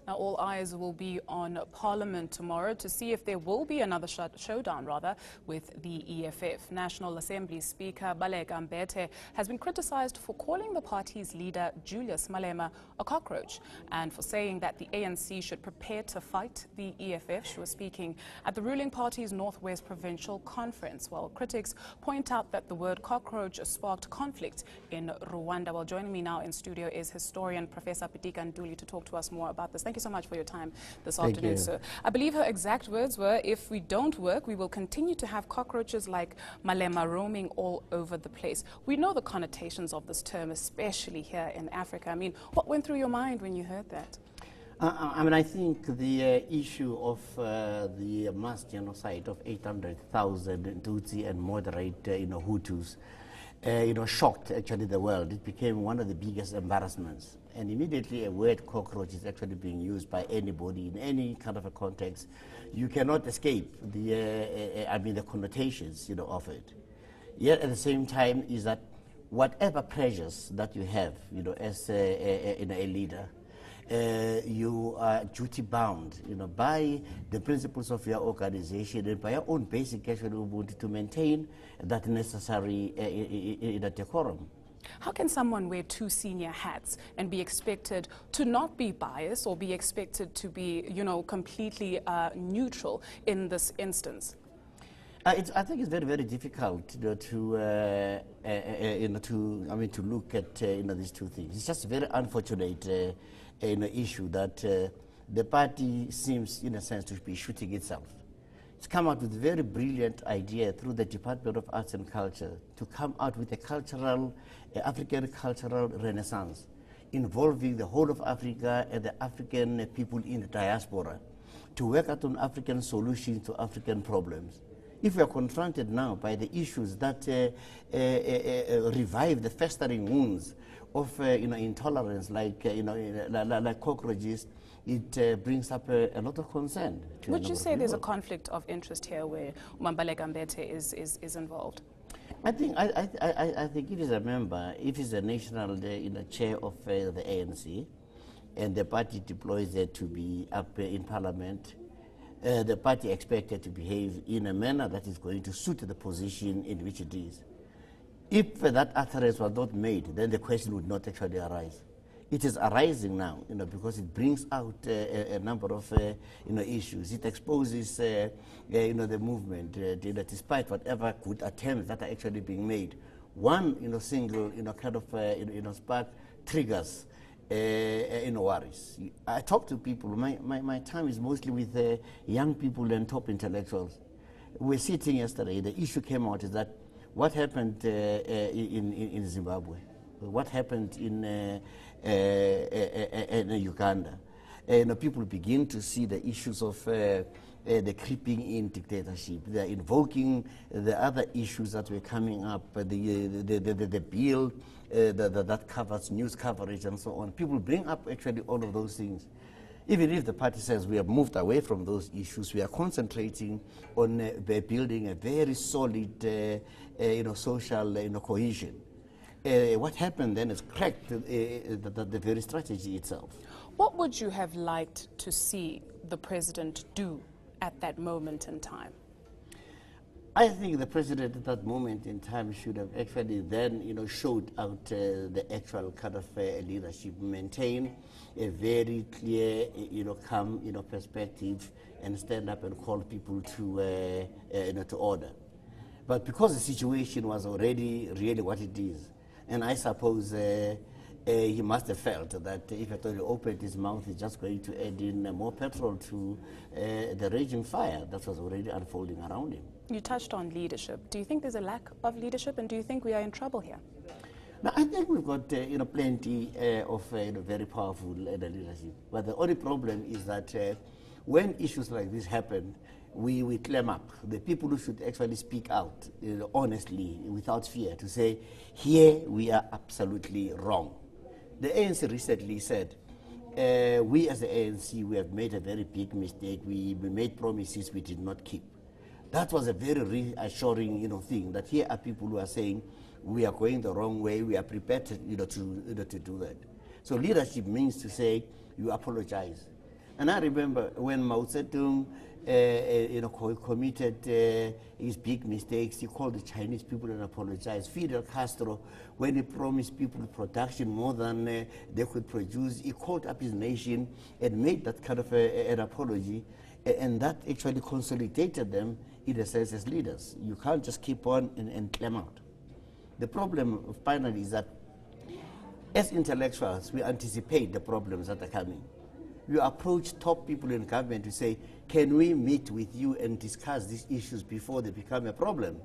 Now, all eyes will be on Parliament tomorrow to see if there will be another showdown, with the EFF. National Assembly Speaker Baleka Mbete has been criticized for calling the party's leader, Julius Malema, a cockroach and for saying that the ANC should prepare to fight the EFF. She was speaking at the ruling party's Northwest Provincial Conference, while critics point out that the word cockroach sparked conflict in Rwanda. Well, joining me now in studio is historian Professor Pitika Ntuli to talk to us more about this. Thank you so much for your time this afternoon, sir. I believe her exact words were, if we don't work, we will continue to have cockroaches like Malema roaming all over the place. We know the connotations of this term, especially here in Africa. I mean, what went through your mind when you heard that? I think the issue of the mass genocide of 800,000 Tutsi and moderate, Hutus, shocked actually the world. It became one of the biggest embarrassments. And immediately a word cockroach is actually being used by anybody in any kind of a context. You cannot escape the connotations, of it. Yet at the same time is that whatever pressures that you have, as a leader, you are duty bound, by the principles of your organization and by your own basic actually to maintain that necessary decorum. How can someone wear two senior hats and be expected to not be biased or be expected to be, completely neutral in this instance? I think it's very, very difficult to look at these two things. It's just a very unfortunate issue that the party seems, in a sense, to be shooting itself. It's come out with a very brilliant idea through the Department of Arts and Culture to come out with a cultural, African cultural renaissance involving the whole of Africa and the African people in the diaspora to work out on African solutions to African problems. If we are confronted now by the issues that revive the festering wounds of intolerance, like cockroaches, it brings up a lot of concern. Would you say there's a conflict of interest here where Baleka Mbete is involved? I think if he's a member, if he's a national chair of the ANC, and the party deploys it to be up in Parliament, the party expected to behave in a manner that is going to suit the position in which it is. If that utterance was not made, then the question would not actually arise. It is arising now, because it brings out a number of, issues. It exposes, the movement, despite whatever good attempts that are actually being made. One, single, spark triggers, worries. I talk to people. My time is mostly with young people and top intellectuals. We were sitting yesterday. The issue came out is that what happened in Zimbabwe, what happened in Uganda. People begin to see the issues of the creeping in dictatorship. They are invoking the other issues that were coming up, the bill that covers news coverage and so on. People bring up actually all of those things. Even if the party says we have moved away from those issues, we are concentrating on building a very solid social cohesion. What happened then is cracked the very strategy itself. What would you have liked to see the president do at that moment in time? I think the president at that moment in time should have actually then, showed out the actual kind of leadership, maintain a very clear, calm, perspective, and stand up and call people to, to order. But because the situation was already really what it is, and I suppose he must have felt that if at all he opened his mouth, he's just going to add in more petrol to the raging fire that was already unfolding around him. You touched on leadership. Do you think there's a lack of leadership, and do you think we are in trouble here? Now, I think we've got plenty of very powerful leadership. But the only problem is that when issues like this happen, we clam up. The people who should actually speak out honestly, without fear, to say, here we are absolutely wrong. The ANC recently said, we as the ANC, we have made a very big mistake. We made promises we did not keep. That was a very reassuring thing, that here are people who are saying, we are going the wrong way, we are prepared to, to do that. So leadership means to say, you apologize. And I remember when Mao Zedong committed his big mistakes, he called the Chinese people and apologized. Fidel Castro, when he promised people production more than they could produce, he called up his nation and made that kind of an apology, and that actually consolidated them in a sense as leaders. You can't just keep on and climb out. The problem finally is that as intellectuals, we anticipate the problems that are coming. You approach top people in government to say, can we meet with you and discuss these issues before they become a problem?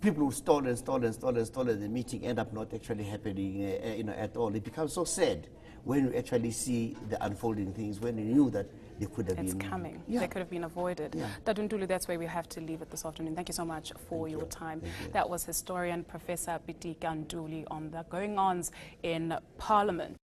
People will stall and stall and stall and stall, and the meeting end up not actually happening at all. It becomes so sad when you actually see the unfolding things, when you knew that they could have been... It's coming. Yeah. They could have been avoided. Yeah. Ntuli, that's where we have to leave it this afternoon. Thank you so much for your time. That was historian Professor Pitika Ntuli on the going-ons in Parliament.